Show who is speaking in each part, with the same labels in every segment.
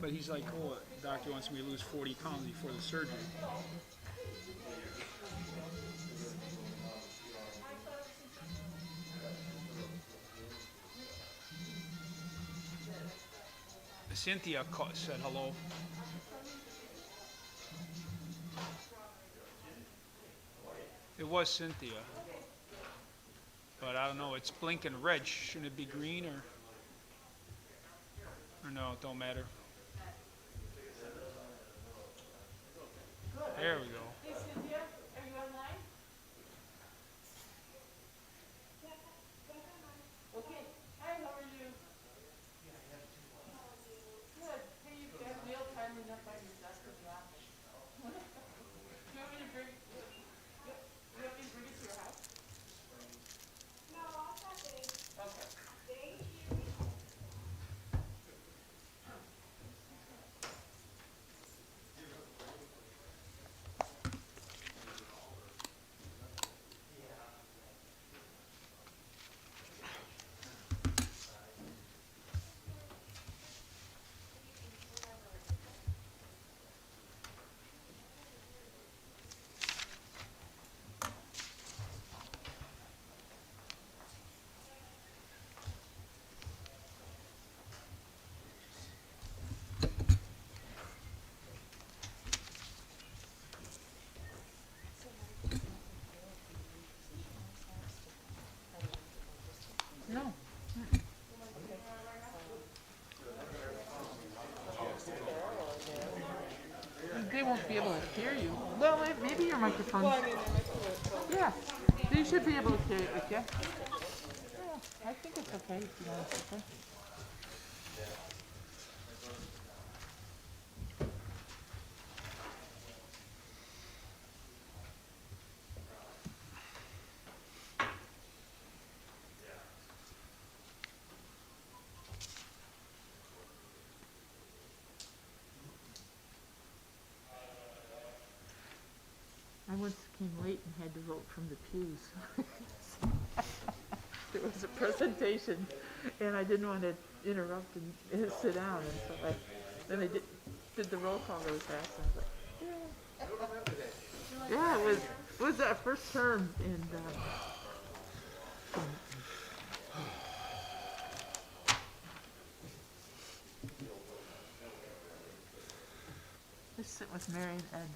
Speaker 1: But he's like, oh, the doctor wants me to lose 40 pounds before the surgery. Cynthia said hello. It was Cynthia. But I don't know, it's blinking red. Shouldn't it be green or no, it don't matter. There we go.
Speaker 2: Hey Cynthia, are you online? Okay. Hi, how are you? Good. Hey, you got meal timing up on your desk in the office. Do you want me to bring? You want me to bring it to your house? Okay.
Speaker 3: No. They won't be able to hear you. Well, maybe your microphone.
Speaker 2: Well, I mean, there might be a
Speaker 3: Yeah. You should be able to carry it with you. Yeah, I think it's okay if you want to sit there. I once came late and had to vote from the pews. There was a presentation, and I didn't want to interrupt and sit down, and so then I did the roll call really fast, and I was like, yeah, it was that first term, and just sit with Mary and Ed.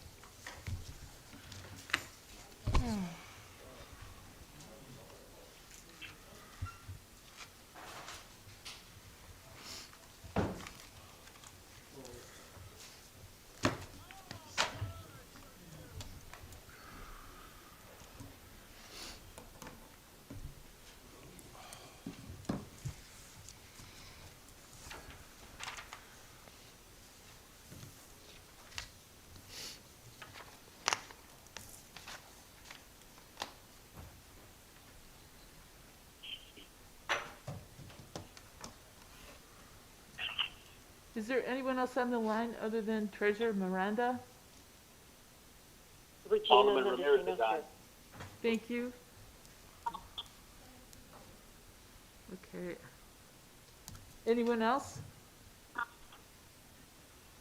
Speaker 3: Is there anyone else on the line other than Treasurer Miranda?
Speaker 4: Alderman Ramirez is on.
Speaker 3: Thank you. Okay. Anyone else?
Speaker 4: I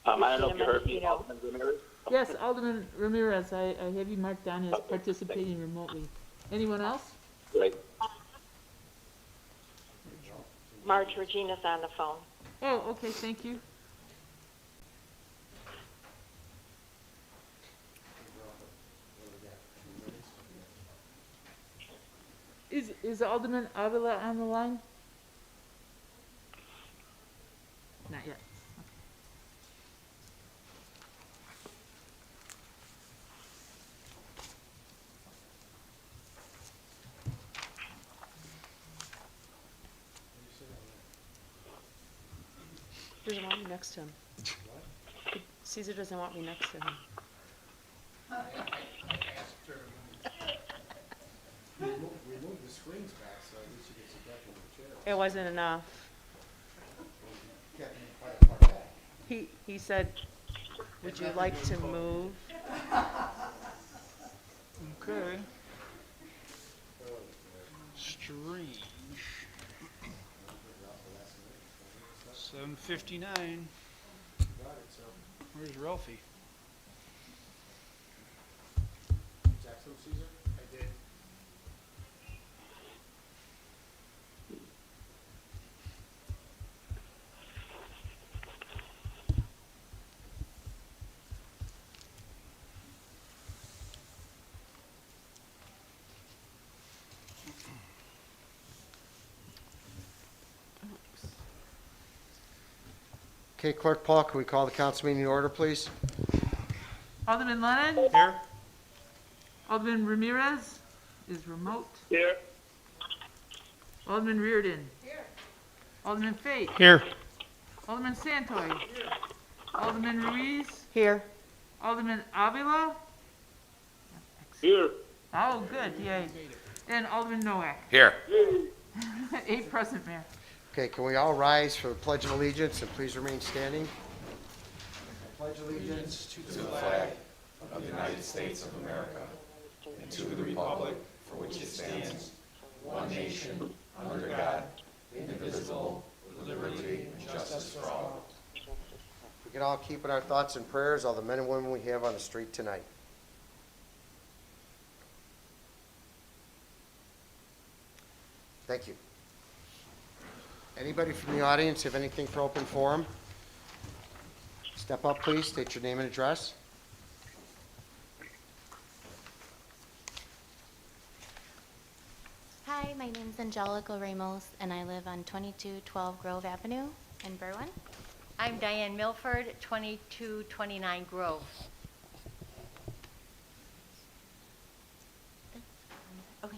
Speaker 4: don't know if you heard me, Alderman Ramirez.
Speaker 3: Yes, Alderman Ramirez, I have you marked down as participating remotely. Anyone else?
Speaker 4: Great.
Speaker 5: Marge Regina's on the phone.
Speaker 3: Oh, okay, thank you. Is Alderman Avila on the line? Not yet.
Speaker 5: Doesn't want me next to him. Caesar doesn't want me next to him.
Speaker 6: We moved the screens back, so at least you get some back in the chair.
Speaker 5: It wasn't enough.
Speaker 6: Can't even far back.
Speaker 5: He said, would you like to move?
Speaker 1: Okay. Strange. 7:59.
Speaker 6: got it, so.
Speaker 1: Where's Ralphie?
Speaker 6: Text him, Caesar? I did. Okay, Clerk Paul, can we call the council meeting to order, please?
Speaker 3: Alderman Lennon?
Speaker 1: Here?
Speaker 3: Alderman Ramirez is remote.
Speaker 4: Here.
Speaker 3: Alderman Reardon? Here. Alderman Fate?
Speaker 1: Here.
Speaker 3: Alderman Santoy? Here. Alderman Ruiz?
Speaker 5: Here.
Speaker 3: Alderman Avila?
Speaker 4: Here.
Speaker 3: Oh, good, yay. And Alderman Nowak?
Speaker 7: Here.
Speaker 3: 8 present, Mayor.
Speaker 6: Okay, can we all rise for the Pledge of Allegiance and please remain standing? I pledge allegiance
Speaker 7: To the flag of the United States of America and to the republic for which it stands, one nation, under God, indivisible, with liberty and justice for all.
Speaker 6: We can all keep in our thoughts and prayers all the men and women we have on the street tonight. Thank you. Anybody from the audience have anything for open forum? Step up, please. State your name and address.
Speaker 8: Hi, my name's Angelica Ramos, and I live on 2212 Grove Avenue in Berwyn.
Speaker 9: I'm Diane Milford, 2229 Grove.
Speaker 8: Okay.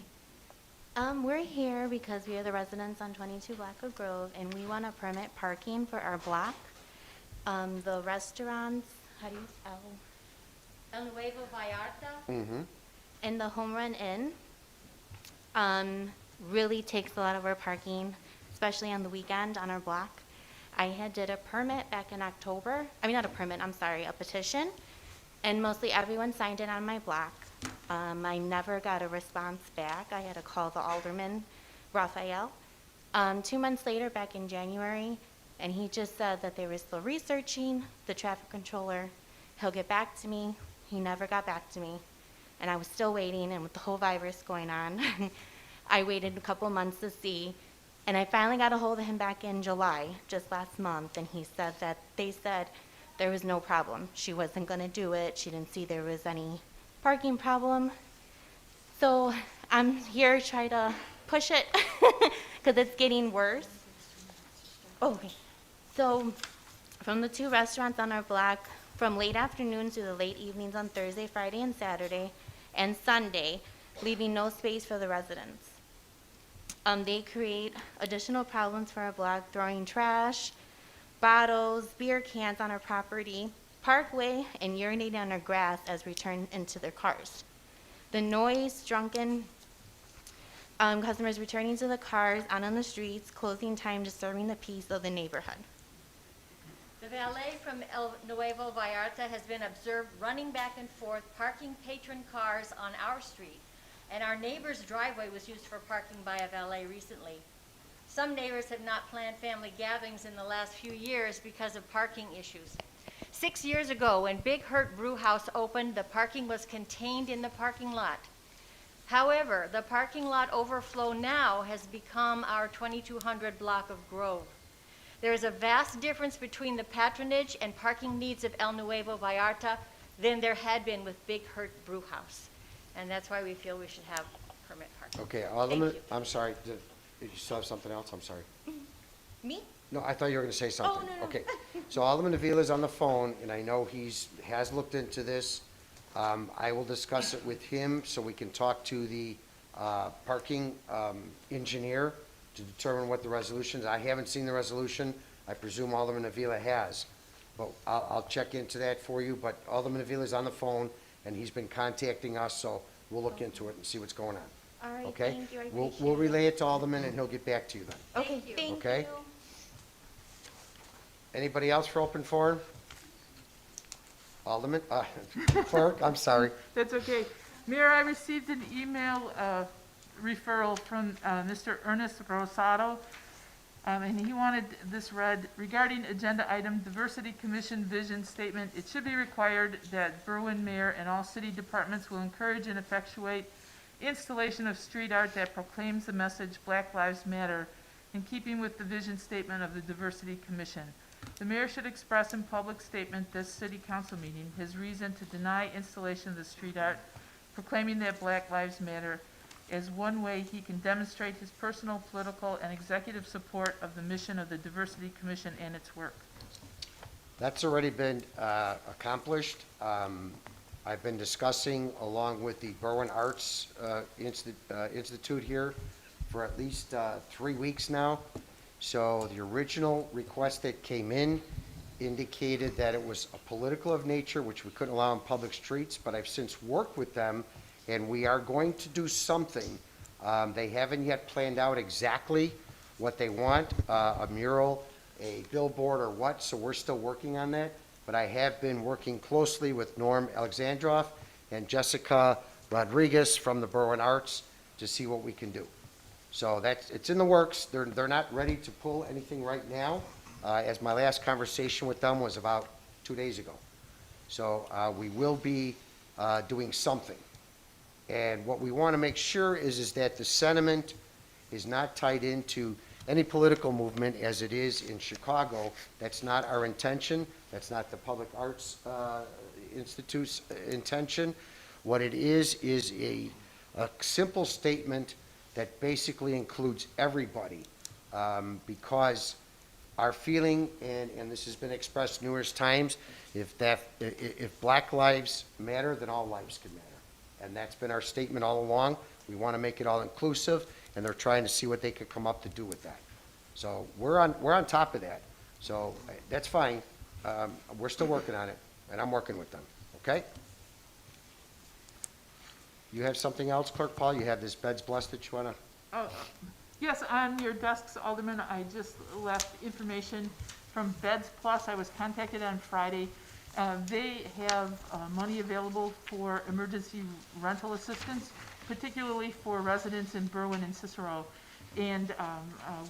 Speaker 8: We're here because we are the residents on 22 Blackwood Grove, and we want to permit parking for our block. The restaurants, how do you spell?
Speaker 9: El Nuevo Vallarta.
Speaker 6: Mm-hmm.
Speaker 8: And the Home Run Inn really takes a lot of our parking, especially on the weekend on our block. I did a permit back in October. I mean, not a permit, I'm sorry, a petition. And mostly everyone signed it on my block. I never got a response back. I had to call the alderman, Raphael. 2 months later, back in January, and he just said that they were still researching, the traffic controller. He'll get back to me. He never got back to me. And I was still waiting, and with the whole virus going on, I waited a couple months to see. And I finally got a hold of him back in July, just last month, and he said that they said there was no problem. She wasn't gonna do it. She didn't see there was any parking problem. So I'm here to try to push it because it's getting worse. Okay, so from the 2 restaurants on our block, from late afternoons to the late evenings on Thursday, Friday, and Saturday, and Sunday, leaving no space for the residents. They create additional problems for our block, throwing trash, bottles, beer cans on our property, parkway, and urinating on our grass as we turn into their cars. The noise, drunken customers returning to the cars, out on the streets, closing time, disturbing the peace of the neighborhood.
Speaker 9: The valet from El Nuevo Vallarta has been observed running back and forth, parking patron cars on our street. And our neighbor's driveway was used for parking by a valet recently. Some neighbors have not planned family gatherings in the last few years because of parking issues. 6 years ago, when Big Hurt Brew House opened, the parking was contained in the parking lot. However, the parking lot overflow now has become our 2200 block of Grove. There is a vast difference between the patronage and parking needs of El Nuevo Vallarta than there had been with Big Hurt Brew House. And that's why we feel we should have permit parking.
Speaker 6: Okay, Alderman,
Speaker 9: you.
Speaker 6: I'm sorry. Did you still have something else? I'm sorry.
Speaker 8: Me?
Speaker 6: No, I thought you were going to say something.
Speaker 8: no.
Speaker 6: Okay, so Alderman Avila's on the phone, and I know has looked into this. I will discuss it with him so we can talk to the parking engineer to determine what the resolution is. I haven't seen the resolution. I presume Alderman Avila has. But I'll check into that for you. But Alderman Avila's on the phone, and he's been contacting us, so we'll look into it and see what's going on.
Speaker 8: All right,
Speaker 6: Okay?
Speaker 8: thank you, I
Speaker 6: We'll
Speaker 8: appreciate it.
Speaker 6: relay it to Alderman, and he'll get back to you then.
Speaker 8: Okay,
Speaker 9: Thank you.
Speaker 8: thank
Speaker 6: Okay.
Speaker 8: you.
Speaker 6: Anybody else for open forum? Alderman, clerk, I'm sorry.
Speaker 3: That's okay. Mayor, I received an email referral from Mr. Ernest Rosado. And he wanted this read, regarding agenda item Diversity Commission Vision Statement, it should be required that Berwyn Mayor and all city departments will encourage and effectuate installation of street art that proclaims the message Black Lives Matter in keeping with the vision statement of the Diversity Commission. The mayor should express in public statement this city council meeting his reason to deny installation of the street art proclaiming that Black Lives Matter as one way he can demonstrate his personal, political, and executive support of the mission of the Diversity Commission and its work.
Speaker 6: That's already been accomplished. I've been discussing along with the Berwyn Arts Institute here for at least 3 weeks now. So the original request that came in indicated that it was a political of nature, which we couldn't allow on public streets, but I've since worked with them, and we are going to do something. They haven't yet planned out exactly what they want, a mural, a billboard, or what, so we're still working on that. But I have been working closely with Norm Alexandrov and Jessica Rodriguez from the Berwyn Arts to see what we can do. So it's in the works. They're not ready to pull anything right now, as my last conversation with them was about 2 days ago. So we will be doing something. And what we want to make sure is that the sentiment is not tied into any political movement as it is in Chicago. That's not our intention. That's not the Public Arts Institute's intention. What it is a simple statement that basically includes everybody, because our feeling, and this has been expressed numerous times, if Black lives matter, then all lives can matter. And that's been our statement all along. We want to make it all inclusive, and they're trying to see what they could come up to do with that. So we're on top of that. So that's fine. We're still working on it, and I'm working with them. Okay? You have something else, Clerk Paul? You have this Bed's Blessed that you want to?
Speaker 3: Oh, yes, on your desks, Alderman, I just left information from Beds Plus. I was contacted on Friday. They have money available for emergency rental assistance, particularly for residents in Berwyn and Cicero. And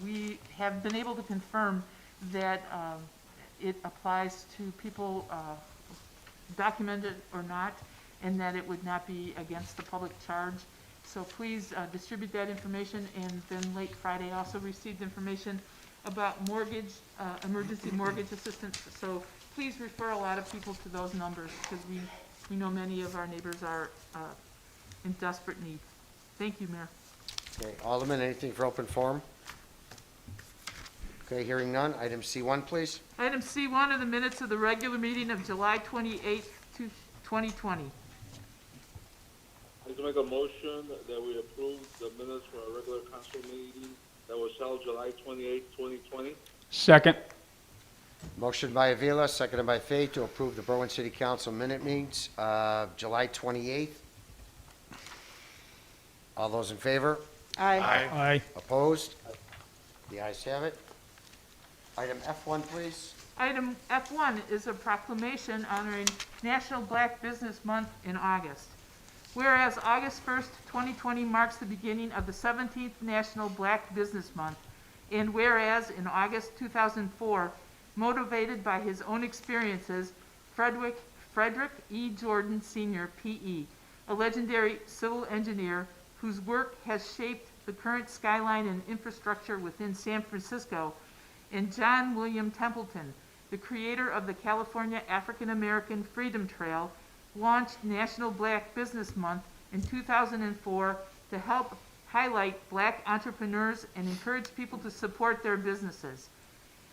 Speaker 3: we have been able to confirm that it applies to people documented or not, and that it would not be against the public charge. So please distribute that information. And then late Friday, I also received information about mortgage, emergency mortgage assistance. So please refer a lot of people to those numbers, because we know many of our neighbors are in desperate need. Thank you, Mayor.
Speaker 6: Okay, Alderman, anything for open forum? Okay, hearing none. Item C1, please.
Speaker 3: Item C1 are the minutes of the regular meeting of July 28th, 2020.
Speaker 4: I'd like to make a motion that we approve the minutes for our regular council meeting that was held July 28, 2020.
Speaker 1: Second.
Speaker 6: Motion by Avila, seconded by Fay to approve the Berwyn City Council minute meetings of July 28th. All those in favor?
Speaker 1: Aye.
Speaker 6: Opposed? The ayes have it. Item F1, please.
Speaker 3: Item F1 is a proclamation honoring National Black Business Month in August. Whereas August 1st, 2020 marks the beginning of the 17th National Black Business Month, and whereas in August 2004, motivated by his own experiences, Frederick E. Jordan Sr., P.E., a legendary civil engineer whose work has shaped the current skyline and infrastructure within San Francisco, and John William Templeton, the creator of the California African American Freedom Trail, launched National Black Business Month in 2004 to help highlight black entrepreneurs and encourage people to support their businesses.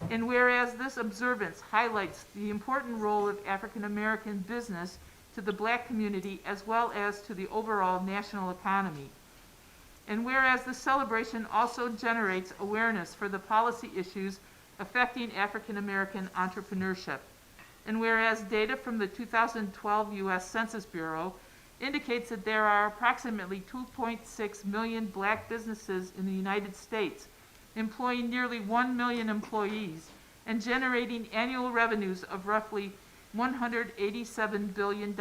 Speaker 3: And whereas this observance highlights the important role of African American business to the black community as well as to the overall national economy. And whereas the celebration also generates awareness for the policy issues affecting African American entrepreneurship. And whereas data from the 2012 U.S. Census Bureau indicates that there are approximately 2.6 million black businesses in the United States, employing nearly 1 million employees and generating annual revenues of roughly $187 billion.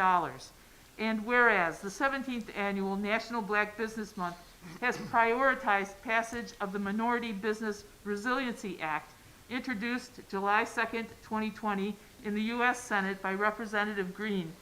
Speaker 3: And whereas the 17th Annual National Black Business Month has prioritized passage of the Minority Business Resiliency Act, introduced July 2nd, 2020, in the U.S. Senate by Representative Green,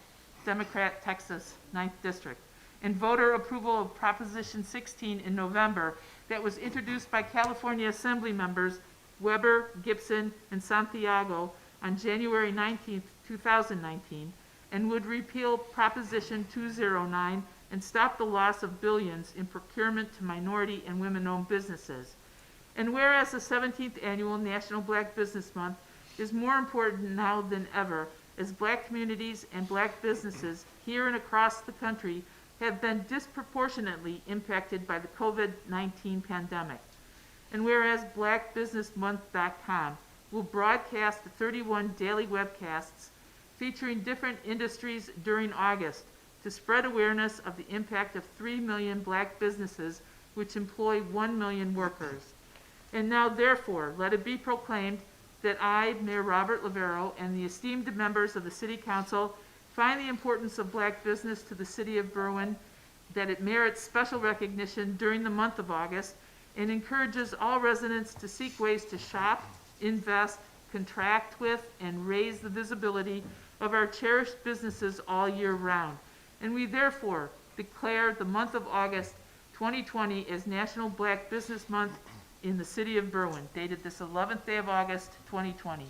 Speaker 3: Democrat, Texas, 9th District, and voter approval of Proposition 16 in November that was introduced by California Assembly members Weber, Gibson, and Santiago on January 19th, 2019, and would repeal Proposition 209 and stop the loss of billions in procurement to minority and women-owned businesses. And whereas the 17th Annual National Black Business Month is more important now than ever, as Black communities and Black businesses here and across the country have been disproportionately impacted by the COVID-19 pandemic. And whereas BlackBusinessMonth.com will broadcast 31 daily webcasts featuring different industries during August to spread awareness of the impact of 3 million Black businesses which employ 1 million workers. And now, therefore, let it be proclaimed that I, Mayor Robert Lavero, and the esteemed members of the City Council find the importance of Black business to the City of Berwyn, that it merits special recognition during the month of August, and encourages all residents to seek ways to shop, invest, contract with, and raise the visibility of our cherished businesses all year round. And we therefore declare the month of August 2020 as National Black Business Month in the City of Berwyn, dated this 11th day of August 2020.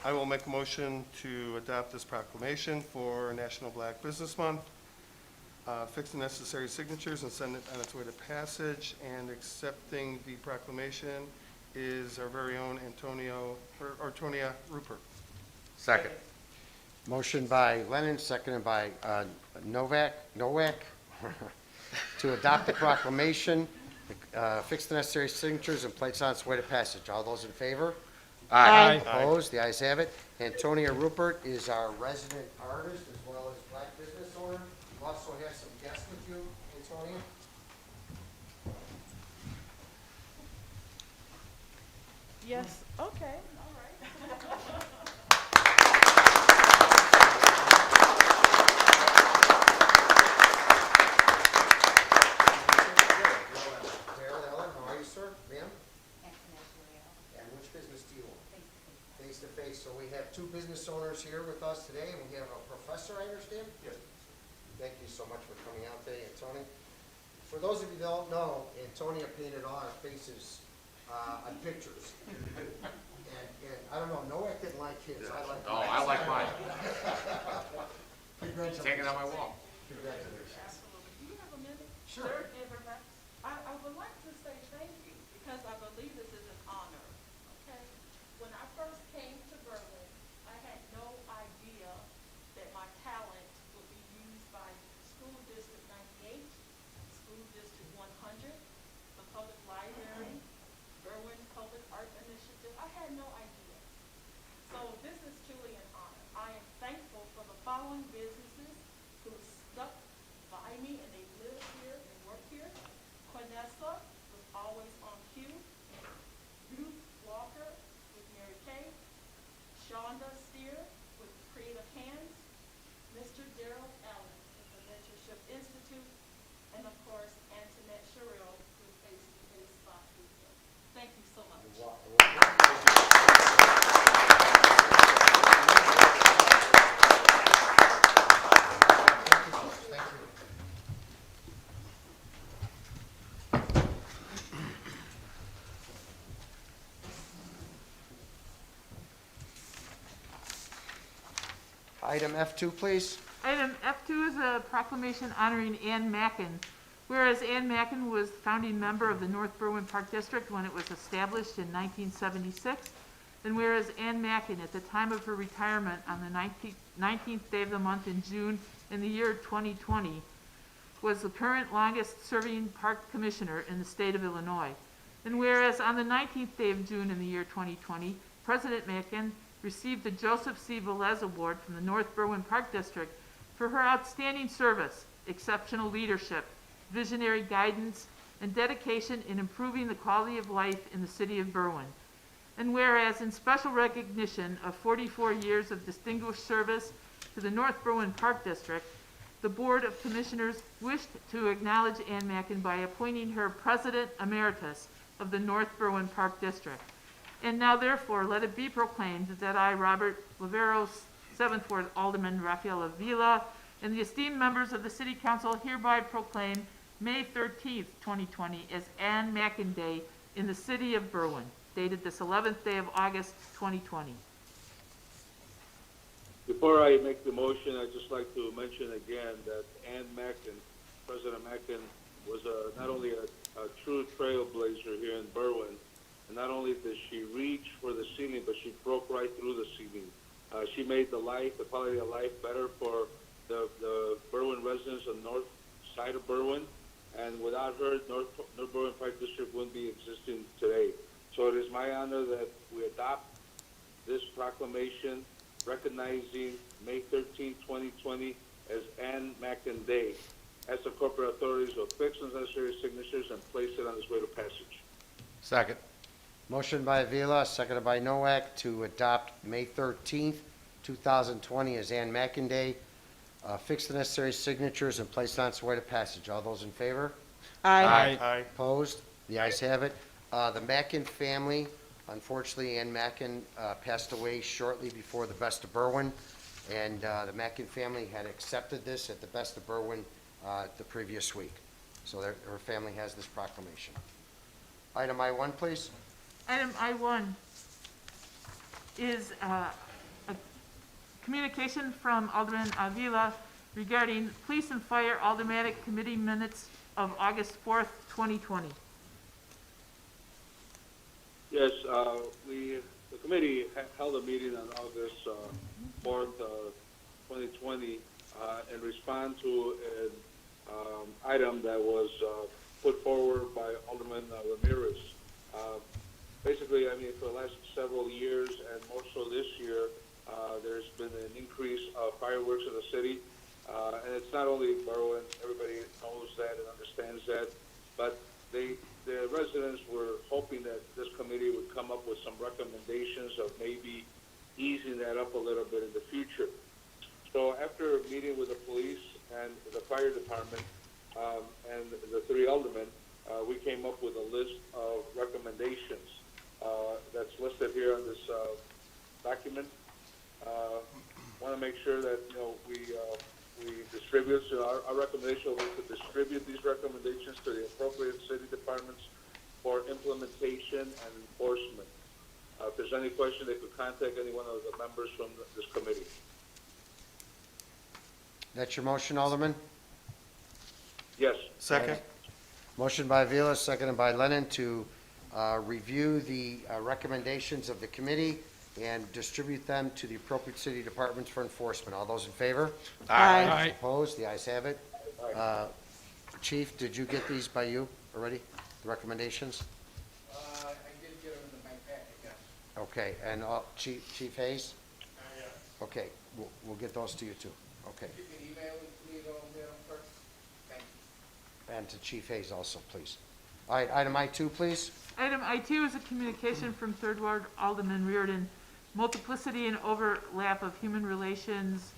Speaker 10: I will make a motion to adopt this proclamation for National Black Business Month, fix the necessary signatures and send it on its way to passage, and accepting the proclamation is our very own Antonia Rupert.
Speaker 7: Second.
Speaker 6: Motion by Lennon, seconded by Nowak, to adopt the proclamation, fix the necessary signatures, and place on its way to passage. All those in favor?
Speaker 7: Aye.
Speaker 6: Opposed? The ayes have it. Antonia Rupert is our resident artist as well as Black business owner. You also have some guests with you, Antonia.
Speaker 2: Yes, okay, all right.
Speaker 6: Daryl Ellen, how are you, sir? Ma'am? And which business do you own? Face to Face. So we have two business owners here with us today, and we have a professor, I understand?
Speaker 10: Yes.
Speaker 6: Thank you so much for coming out today, Antonia. For those of you that don't know, Antonia painted all our faces on pictures. And I don't know, Noah didn't like his. I like
Speaker 7: Oh,
Speaker 6: mine.
Speaker 7: I like mine.
Speaker 6: Congratulations.
Speaker 7: Take it on my wall.
Speaker 6: Congratulations.
Speaker 2: Absolutely. Do you have a minute?
Speaker 6: Sure.
Speaker 2: I would like to say thank you, because I believe this is an honor, okay? When I first came to Berwyn, I had no idea that my talent would be used by School District 98, School District 100, the Public Library, Berwyn Public Art Initiative. I had no idea. So this is truly an honor. I am thankful for the following businesses who stuck by me, and they live here and work here. Quinessa was always on cue. Ruth Walker with Mary Kay. Shonda Steer with Creative Hands. Mr. Daryl Allen with the Mentorship Institute. And of course, Antoinette Sherrill with Face to Face Spot Studio. Thank you so much.
Speaker 6: Thank you. Item F2, please.
Speaker 3: Item F2 is a proclamation honoring Ann Mackin. Whereas Ann Mackin was founding member of the North Berwyn Park District when it was established in 1976, and whereas Ann Mackin, at the time of her retirement on the 19th day of the month in June in the year 2020, was the current longest-serving park commissioner in the state of Illinois. And whereas on the 19th day of June in the year 2020, President Mackin received the Joseph C. Velez Award from the North Berwyn Park District for her outstanding service, exceptional leadership, visionary guidance, and dedication in improving the quality of life in the city of Berwyn. And whereas in special recognition of 44 years of distinguished service to the North Berwyn Park District, the Board of Commissioners wished to acknowledge Ann Mackin by appointing her President Emeritus of the North Berwyn Park District. And now therefore, let it be proclaimed that I, Robert Lavero, 7th Ward Alderman Rafael Avila, and the esteemed members of the City Council hereby proclaim May 13th, 2020 as Ann Mackin Day in the city of Berwyn, dated this 11th day of August, 2020.
Speaker 4: Before I make the motion, I'd just like to mention again that Ann Mackin, President Mackin, was not only a true trailblazer here in Berwyn, and not only did she reach for the ceiling, but she broke right through the ceiling. She made the quality of life better for the Berwyn residents on the north side of Berwyn, and without her, North Berwyn Park District wouldn't be existing today. So it is my honor that we adopt this proclamation recognizing May 13, 2020 as Ann Mackin Day. As the corporate authorities will fix the necessary signatures and place it on its way to passage.
Speaker 7: Second.
Speaker 6: Motion by Avila, seconded by Noack, to adopt May 13th, 2020 as Ann Mackin Day. Fix the necessary signatures and place it on its way to passage. All those in favor?
Speaker 10: Aye.
Speaker 6: Opposed? The ayes have it. The Mackin family, unfortunately, Ann Mackin passed away shortly before the Best of Berwyn, and the Mackin family had accepted this at the Best of Berwyn the previous week. So her family has this proclamation. Item I1, please.
Speaker 3: Item I1 is a communication from Alderman Avila regarding Police and Fire Aldermanic Committee minutes of August 4th, 2020.
Speaker 4: Yes, the committee held a meeting on August 4th, 2020, in response to an item that was put forward by Alderman Ramirez. Basically, I mean, for the last several years, and more so this year, there's been an increase of fireworks in the city. And it's not only Berwyn, everybody knows that and understands that, but the residents were hoping that this committee would come up with some recommendations of maybe easing that up a little bit in the future. So after meeting with the police and the fire department and the three aldermen, we came up with a list of recommendations that's listed here on this document. Want to make sure that we distribute. So our recommendation was to distribute these recommendations to the appropriate city departments for implementation and enforcement. If there's any question, they could contact any one of the members from this committee.
Speaker 6: That's your motion, Alderman?
Speaker 4: Yes.
Speaker 10: Second.
Speaker 6: Motion by Avila, seconded by Lennon, to review the recommendations of the committee and distribute them to the appropriate city departments for enforcement. All those in favor?
Speaker 1: Aye.
Speaker 6: Opposed? The ayes have it. Chief, did you get these by you already, the recommendations?
Speaker 7: I did get them in my packet, yes.
Speaker 6: Okay, and Chief Hayes?
Speaker 7: Yes.
Speaker 6: Okay, we'll get those to you too. Okay,
Speaker 7: You can email it to me, first. Thank you.
Speaker 6: and to Chief Hayes also, please. All right, item I2, please.
Speaker 3: Item I2 is a communication from 3rd Ward Alderman Reardon, multiplicity and overlap of human relations,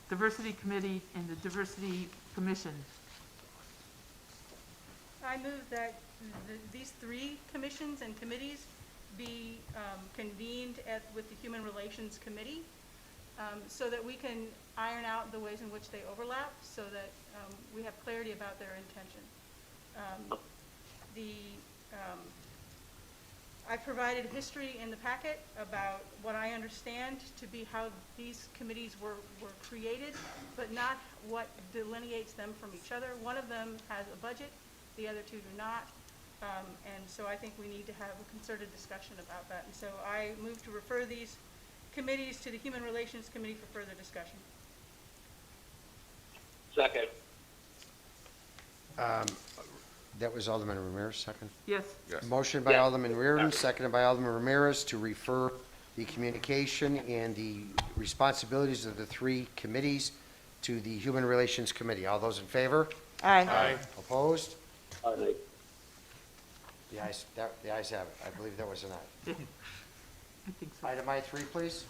Speaker 3: diversity committee, and the diversity commission.
Speaker 2: I move that these three commissions and committees be convened with the Human Relations Committee so that we can iron out the ways in which they overlap so that we have clarity about their intention. I provided history in the packet about what I understand to be how these committees were created, but not what delineates them from each other. One of them has a budget, the other two do not, and so I think we need to have a concerted discussion about that. And so I move to refer these committees to the Human Relations Committee for further discussion.
Speaker 4: Second.
Speaker 6: That was Alderman Ramirez, second.
Speaker 3: Yes.
Speaker 6: Motion by Alderman Reardon, seconded by Alderman Ramirez to refer the communication and the responsibilities of the three committees to the Human Relations Committee. All those in favor?
Speaker 3: Aye.
Speaker 6: Opposed?
Speaker 4: Aye.
Speaker 6: The ayes have it. I believe that was an aye.
Speaker 3: I think so.
Speaker 6: Item I3, please.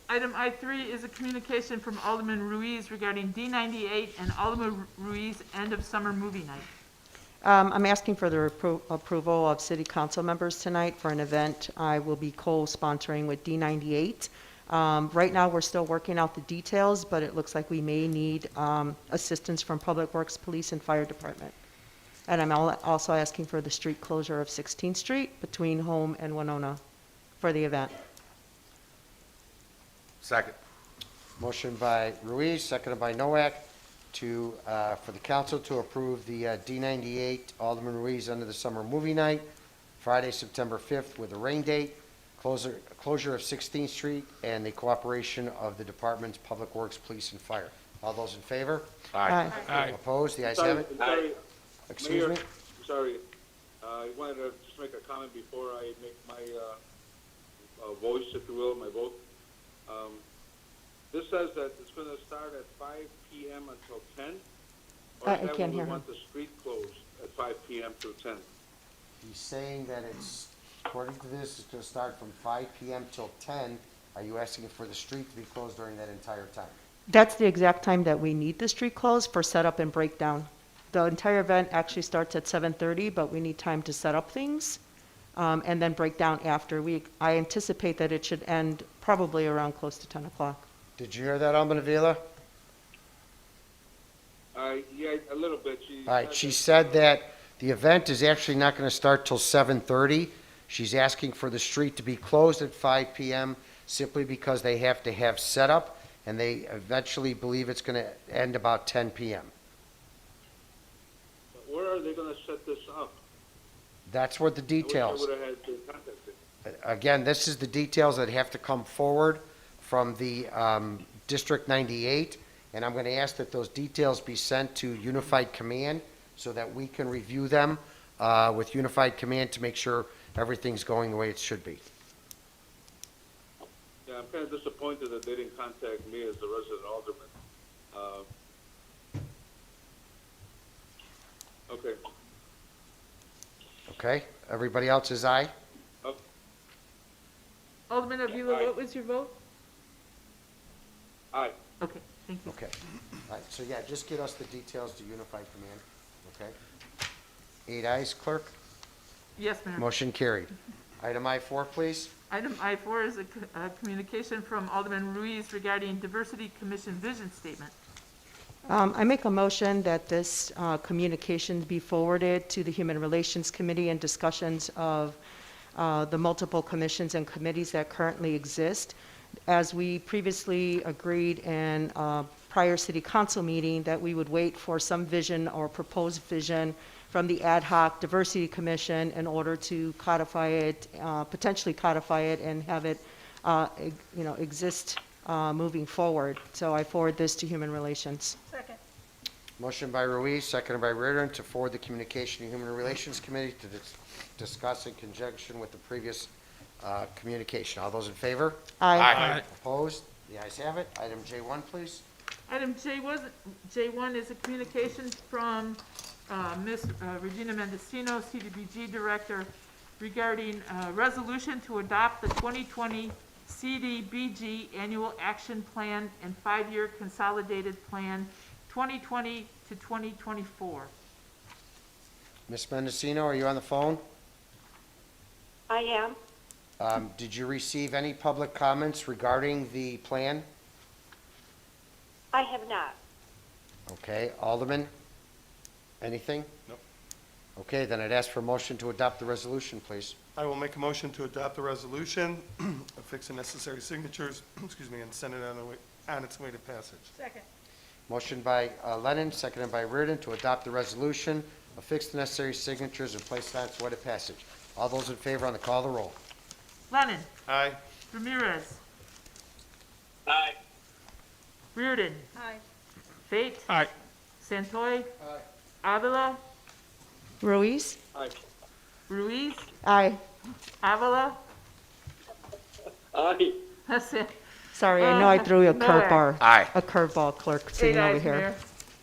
Speaker 3: Item I3 is a communication from Alderman Ruiz regarding D98 and Alderman Ruiz end of summer movie night.
Speaker 5: I'm asking for the approval of city council members tonight for an event I will be co-sponsoring with D98. Right now, we're still working out the details, but it looks like we may need assistance from Public Works, Police, and Fire Department. And I'm also asking for the street closure of 16th Street between Home and Winona for the event.
Speaker 7: Second.
Speaker 6: Motion by Ruiz, seconded by Noack, to, for the council to approve the D98 Alderman Ruiz under the summer movie night, Friday, September 5th, with a rain date, closure of 16th Street, and the cooperation of the departments, Public Works, Police, and Fire. All those in favor?
Speaker 5: Aye.
Speaker 1: Aye.
Speaker 6: Opposed? The ayes have
Speaker 4: Sorry,
Speaker 6: it.
Speaker 4: sorry,
Speaker 6: Excuse
Speaker 4: Mayor,
Speaker 6: me?
Speaker 4: sorry. I wanted to just make a comment before I make my voice, if you will, my vote. This says that it's going to start at 5 p.m. until 10? Or
Speaker 5: I
Speaker 4: is that
Speaker 5: can't
Speaker 4: when we
Speaker 5: hear him.
Speaker 4: want the street closed at 5 p.m. through 10?
Speaker 6: He's saying that it's, according to this, it's going to start from 5 p.m. till 10. Are you asking for the street to be closed during that entire time?
Speaker 5: That's the exact time that we need the street closed for setup and breakdown. The entire event actually starts at 7:30, but we need time to set up things and then break down after. I anticipate that it should end probably around close to 10 o'clock.
Speaker 6: Did you hear that, Alderman Avila?
Speaker 4: Yeah, a little bit.
Speaker 6: All right, she said that the event is actually not going to start till 7:30. She's asking for the street to be closed at 5 p.m. simply because they have to have setup, and they eventually believe it's going to end about 10 p.m.
Speaker 4: Where are they going to set this up?
Speaker 6: That's what the details.
Speaker 4: I wish I would have had been contacted.
Speaker 6: Again, this is the details that have to come forward from the District 98, and I'm going to ask that those details be sent to Unified Command so that we can review them with Unified Command to make sure everything's going the way it should be.
Speaker 4: Yeah, I'm kind of disappointed that they didn't contact me as the resident alderman. Okay.
Speaker 6: Okay? Everybody else is aye?
Speaker 3: Alderman Avila,
Speaker 4: Aye.
Speaker 3: what was your vote?
Speaker 4: Aye.
Speaker 3: Okay, thank you.
Speaker 6: Okay. All right, so yeah, just get us the details to Unified Command, okay? 8 ayes, clerk?
Speaker 3: Yes, Mayor.
Speaker 6: Motion carried. Item I4, please.
Speaker 3: Item I4 is a communication from Alderman Ruiz regarding Diversity Commission vision statement.
Speaker 5: I make a motion that this communication be forwarded to the Human Relations Committee and discussions of the multiple commissions and committees that currently exist. As we previously agreed in prior city council meeting, that we would wait for some vision or proposed vision from the ad hoc diversity commission in order to codify it, potentially codify it and have it, exist moving forward. So I forward this to Human Relations.
Speaker 9: Second.
Speaker 6: Motion by Ruiz, seconded by Reardon, to forward the communication to Human Relations Committee to discuss in conjunction with the previous communication. All those in favor?
Speaker 5: Aye.
Speaker 6: Opposed? The ayes have it. Item J1, please.
Speaker 3: Item J1 is a communication from Ms. Regina Mendocino, CDBG Director, regarding a resolution to adopt the 2020 CDBG Annual Action Plan and 5-year Consolidated Plan 2020 to 2024.
Speaker 6: Ms. Mendocino, are you on the phone?
Speaker 11: I am.
Speaker 6: Did you receive any public comments regarding the plan?
Speaker 11: I have not.
Speaker 6: Okay, Alderman? Anything?
Speaker 10: Nope.
Speaker 6: Okay, then I'd ask for a motion to adopt the resolution, please.
Speaker 10: I will make a motion to adopt the resolution, affix the necessary signatures, and send it on its way to passage.
Speaker 9: Second.
Speaker 6: Motion by Lennon, seconded by Reardon, to adopt the resolution, affix the necessary signatures, and place it on its way to passage. All those in favor on the call of the roll.
Speaker 3: Lennon.
Speaker 10: Aye.
Speaker 3: Ramirez.
Speaker 4: Aye.
Speaker 3: Reardon.
Speaker 9: Aye.
Speaker 3: Fate.
Speaker 1: Aye.
Speaker 3: Santoy. Avila.
Speaker 5: Ruiz?
Speaker 4: Aye.
Speaker 3: Ruiz.
Speaker 5: Aye.
Speaker 3: Avila.
Speaker 4: Aye.
Speaker 5: Sorry, I know I threw you a
Speaker 3: No
Speaker 5: curveball.
Speaker 7: Aye.
Speaker 5: A curveball, clerk,
Speaker 3: 8
Speaker 5: sitting over
Speaker 3: ayes,
Speaker 5: here.
Speaker 3: Mayor.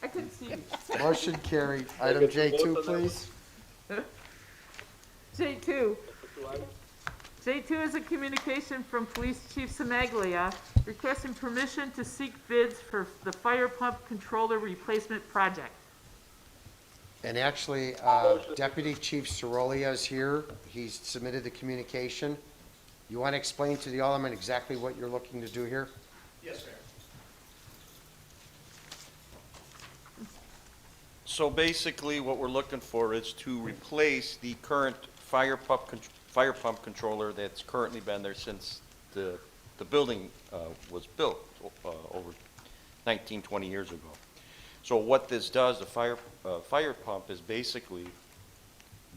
Speaker 3: I couldn't see you.
Speaker 6: Motion carried. Item J2, please.
Speaker 3: J2, J2 is a communication from Police Chief Semaglia requesting permission to seek bids for the fire pump controller replacement project.
Speaker 6: And actually, Deputy Chief Cerolia is here. He's submitted the communication. You want to explain to the Alderman exactly what you're looking to do here?
Speaker 12: Yes, Mayor. So basically, what we're looking for is to replace the current fire pump controller that's currently been there since the building was built over 19, 20 years ago. So what this does, the fire pump is basically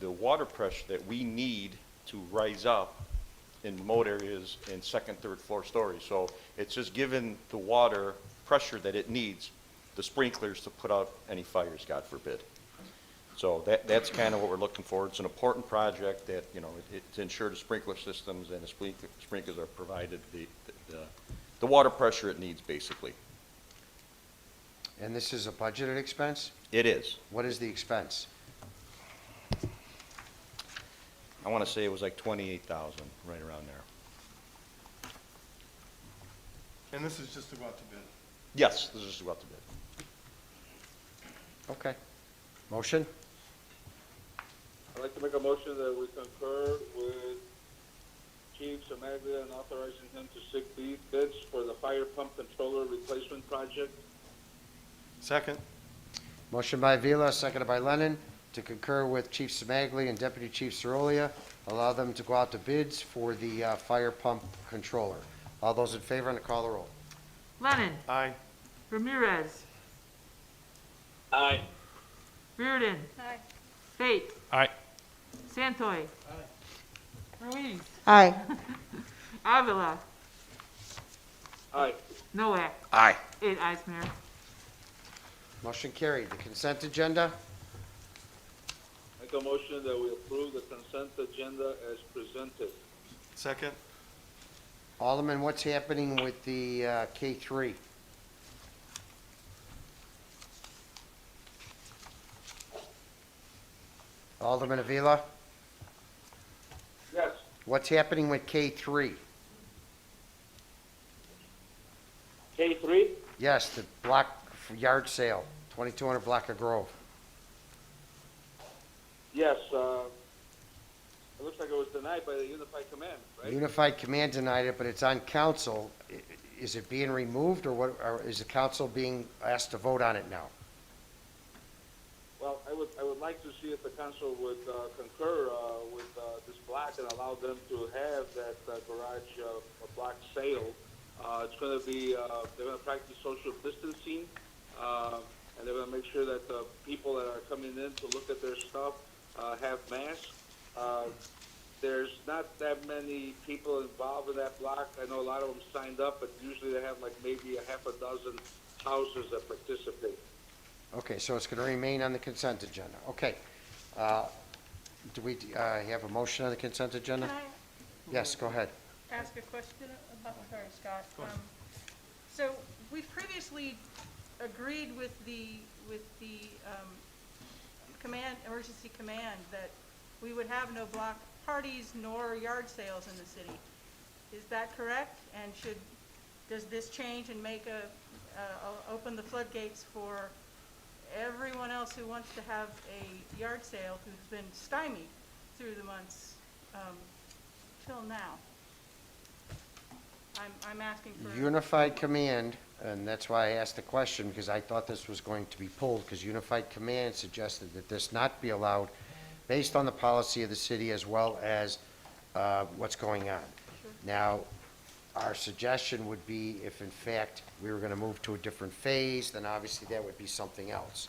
Speaker 12: the water pressure that we need to rise up in remote areas in second, third floor stories. So it's just giving the water pressure that it needs, the sprinklers to put out any fires, God forbid. So that's kind of what we're looking for. It's an important project that, you know, to ensure the sprinkler systems and the sprinklers are provided the water pressure it needs, basically.
Speaker 6: And this is a budgeted expense?
Speaker 12: It is.
Speaker 6: What is the expense?
Speaker 12: I want to say it was like 28,000, right around there.
Speaker 10: And this is just to go out to bid.
Speaker 12: Yes, this is about the bid.
Speaker 6: Okay. Motion?
Speaker 4: I'd like to make a motion that we concur with Chief Semaglia and authorizing him to seek bids for the fire pump controller replacement project.
Speaker 10: Second.
Speaker 6: Motion by Vila, seconded by Lennon, to concur with Chief Semaglia and Deputy Chief Cerolia, allow them to go out to bids for the fire pump controller. All those in favor, and call the roll.
Speaker 3: Lennon.
Speaker 10: Aye.
Speaker 3: Ramirez.
Speaker 4: Aye.
Speaker 3: Reardon.
Speaker 9: Aye.
Speaker 3: Fate.
Speaker 1: Aye.
Speaker 3: Santoy. Ruiz.
Speaker 5: Aye.
Speaker 3: Avila.
Speaker 4: Aye.
Speaker 3: Noack.
Speaker 12: Aye.
Speaker 3: 8 ayes, Mayor.
Speaker 6: Motion carried. The consent agenda?
Speaker 4: Make a motion that we approve the consent agenda as presented.
Speaker 10: Second.
Speaker 6: Alderman, what's happening with the K3? Alderman Avila,
Speaker 4: Yes.
Speaker 6: what's happening with K3?
Speaker 4: K3?
Speaker 6: Yes, the block yard sale, 2200 Block of Grove.
Speaker 4: Yes, it looks like it was denied by the Unified Command, right?
Speaker 6: Unified Command denied it, but it's on council. Is it being removed, or what, or is the council being asked to vote on it now?
Speaker 4: Well, I would like to see if the council would concur with this block and allow them to have that garage block sale. It's going to be, they're going to practice social distancing, and they're going to make sure that the people that are coming in to look at their stuff have masks. There's not that many people involved in that block. I know a lot of them signed up, but usually they have like maybe a half a dozen houses that participate.
Speaker 6: Okay, so it's going to remain on the consent agenda. Okay. Do we have a motion on the consent agenda?
Speaker 2: Can I
Speaker 6: Yes, go ahead.
Speaker 2: ask a question about, sorry, Scott? So we've previously agreed with the command, emergency command, that we would have no block parties nor yard sales in the city. Is that correct? And does this change and make open the floodgates for everyone else who wants to have a yard sale, who's been stymied through the months till now? I'm asking for.
Speaker 6: Unified Command, and that's why I asked the question, because I thought this was going to be pulled, because Unified Command suggested that this not be allowed based on the policy of the city as well as what's going on. Now, our suggestion would be if in fact we were going to move to a different phase, then obviously that would be something else.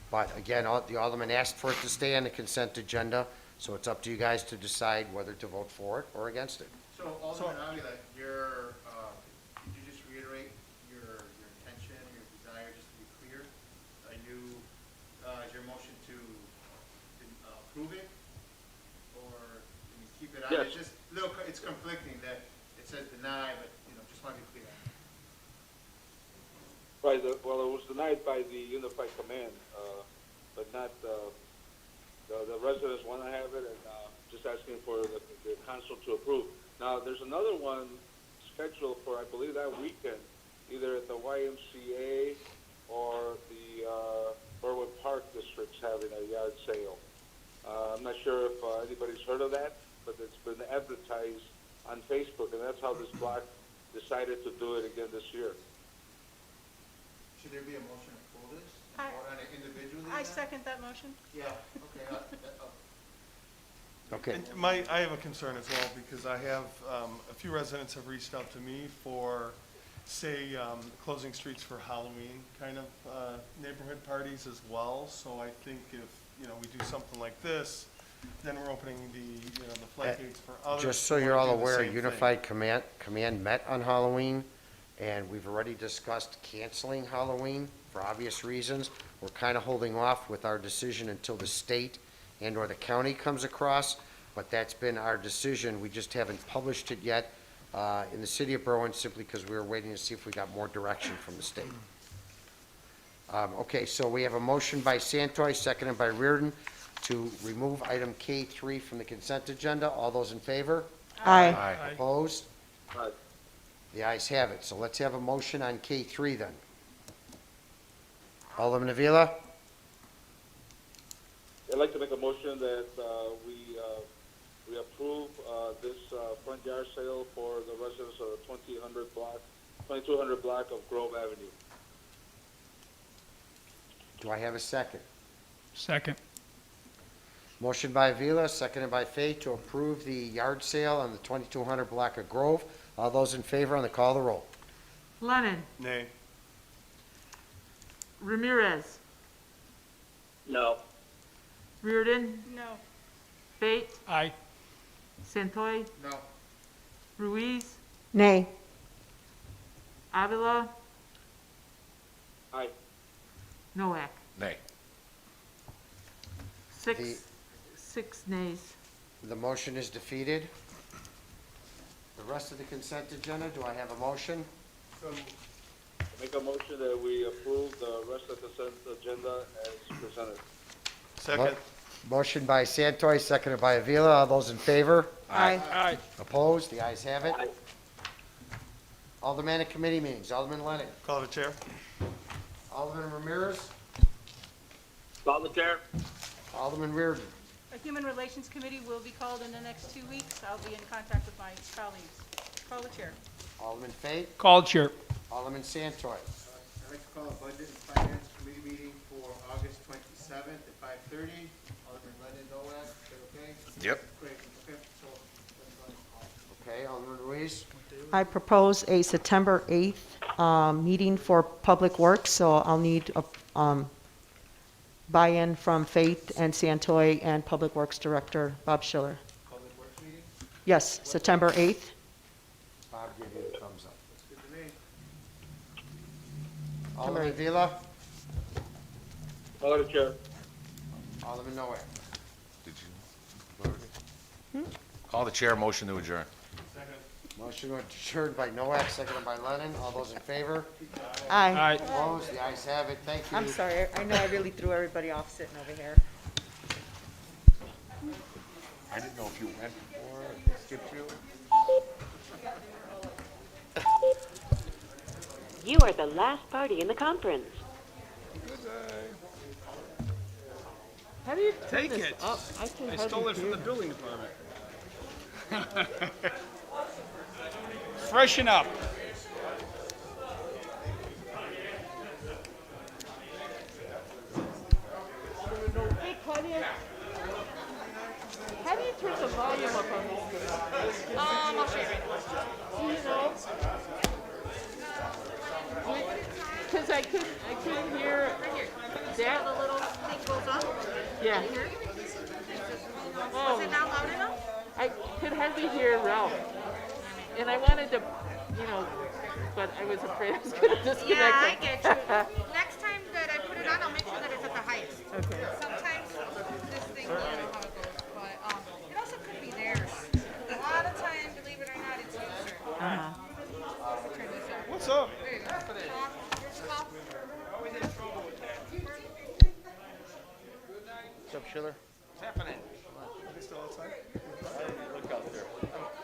Speaker 6: But again, the Alderman asked for it to stay on the consent agenda, so it's up to you guys to decide whether to vote for it or against it.
Speaker 13: So Alderman Avila, could you just reiterate your intention, your desire, just to be clear? Is your motion to approve it, or can you keep it on?
Speaker 4: Yes.
Speaker 13: It's just, it's conflicting that it says deny, but, just want to be clear.
Speaker 4: Right, well, it was denied by the Unified Command, but not, the residents want to have it, and just asking for the council to approve. Now, there's another one scheduled for, I believe, that weekend, either at the YMCA or the Berwyn Park District's having a yard sale. I'm not sure if anybody's heard of that, but it's been advertised on Facebook, and that's how this block decided to do it again this year.
Speaker 13: Should there be a motion to pull this?
Speaker 2: I-
Speaker 13: Vote on it individually?
Speaker 2: I
Speaker 13: then?
Speaker 2: second that motion.
Speaker 13: Yeah, okay.
Speaker 6: Okay.
Speaker 10: And I have a concern as well, because I have, a few residents have reached out to me for, say, closing streets for Halloween kind of neighborhood parties as well. So I think if, we do something like this, then we're opening the floodgates for others.
Speaker 6: Just so
Speaker 10: who
Speaker 6: you're
Speaker 10: wanna
Speaker 6: all
Speaker 10: do the
Speaker 6: aware,
Speaker 10: same thing.
Speaker 6: Unified Command met on Halloween, and we've already discussed canceling Halloween for obvious reasons. We're kind of holding off with our decision until the state and/or the county comes across, but that's been our decision. We just haven't published it yet in the city of Berwyn, simply because we were waiting to see if we got more direction from the state. Okay, so we have a motion by Santoy, seconded by Reardon, to remove item K3 from the consent agenda. All those in favor?
Speaker 5: Aye.
Speaker 1: Aye.
Speaker 6: Opposed?
Speaker 4: Aye.
Speaker 6: The ayes have it. So let's have a motion on K3 then. Alderman Avila?
Speaker 4: I'd like to make a motion that we approve this front yard sale for the residents of the 2200 block of Grove Avenue.
Speaker 6: Do I have a second?
Speaker 1: Second.
Speaker 6: Motion by Avila, seconded by Fay, to approve the yard sale on the 2200 block of Grove. All those in favor on the call of the roll?
Speaker 3: Lennon,
Speaker 10: Nay.
Speaker 3: Ramirez,
Speaker 4: No.
Speaker 3: Reardon,
Speaker 2: No.
Speaker 3: Fate,
Speaker 1: Aye.
Speaker 3: Santoy,
Speaker 13: No.
Speaker 3: Ruiz,
Speaker 5: Nay.
Speaker 3: Avila,
Speaker 4: Aye.
Speaker 3: Noack.
Speaker 7: Nay.
Speaker 3: Six nays.
Speaker 6: The motion is defeated. The rest of the consent agenda, do I have a motion?
Speaker 4: Make a motion that we approve the rest of the consent agenda as presented.
Speaker 10: Second.
Speaker 6: Motion by Santoy, seconded by Avila. All those in favor?
Speaker 5: Aye.
Speaker 1: Aye.
Speaker 6: Opposed? The ayes have it. Aldermanic committee meetings. Alderman Lennon.
Speaker 10: Call the chair.
Speaker 6: Alderman Ramirez.
Speaker 4: Call the chair.
Speaker 6: Alderman Reardon.
Speaker 2: A Human Relations Committee will be called in the next 2 weeks. I'll be in contact with my colleagues. Call the chair.
Speaker 6: Alderman Fate.
Speaker 1: Called chair.
Speaker 6: Alderman Santoy.
Speaker 13: I'd like to call a Budget and Finance Committee meeting for August 27th at 5:30. Alderman Lennon, Noack, is that okay?
Speaker 7: Yep.
Speaker 13: Great, okay, so, let's go ahead and call.
Speaker 6: Okay, Alderman Ruiz.
Speaker 5: I propose a September 8th meeting for Public Works, so I'll need a buy-in from Faith and Santoy and Public Works Director Bob Schiller.
Speaker 13: Public Works meeting?
Speaker 5: Yes, September 8th.
Speaker 6: Bob, give you a thumbs up.
Speaker 13: That's good to me.
Speaker 6: Alderman Avila.
Speaker 4: Call the chair.
Speaker 6: Alderman Noack.
Speaker 7: Did you? Call the chair, motion to adjourn.
Speaker 6: Motion adjourned by Noack, seconded by Lennon. All those in favor?
Speaker 5: Aye.
Speaker 1: Aye.
Speaker 6: Opposed? The ayes have it. Thank you.
Speaker 5: I'm sorry, I know I really threw everybody off sitting over here.
Speaker 7: I didn't know if you went or skipped you.
Speaker 11: You are the last party in the conference.
Speaker 3: How do you turn
Speaker 1: Take
Speaker 3: this
Speaker 1: it.
Speaker 3: up? I can
Speaker 1: I
Speaker 3: hardly
Speaker 1: stole it from
Speaker 3: hear.
Speaker 1: the building department. Freshen up.
Speaker 3: Hey, Claudia, how do you turn the volume up on this thing?
Speaker 2: I'll show you right
Speaker 3: Do you know? Because I couldn't hear that.
Speaker 2: The little thing goes up.
Speaker 3: Yeah.
Speaker 2: Was it not loud enough?
Speaker 3: I could hardly hear Ralph. And I wanted to, but I was afraid I was going to disconnect.
Speaker 14: Yeah, I
Speaker 3: him.
Speaker 14: get you. Next time that I put it on, I'll make sure that it's at the highest.
Speaker 3: Okay.
Speaker 14: Sometimes this thing, I don't know how it goes, but it also could be theirs. A lot of time, believe it or not, it's user.
Speaker 3: Uh-huh.
Speaker 14: Turn this up.
Speaker 10: What's up?
Speaker 14: There you go. Here's the call.
Speaker 6: What's up, Schiller? What's happening?
Speaker 10: still outside?
Speaker 12: I didn't look out there.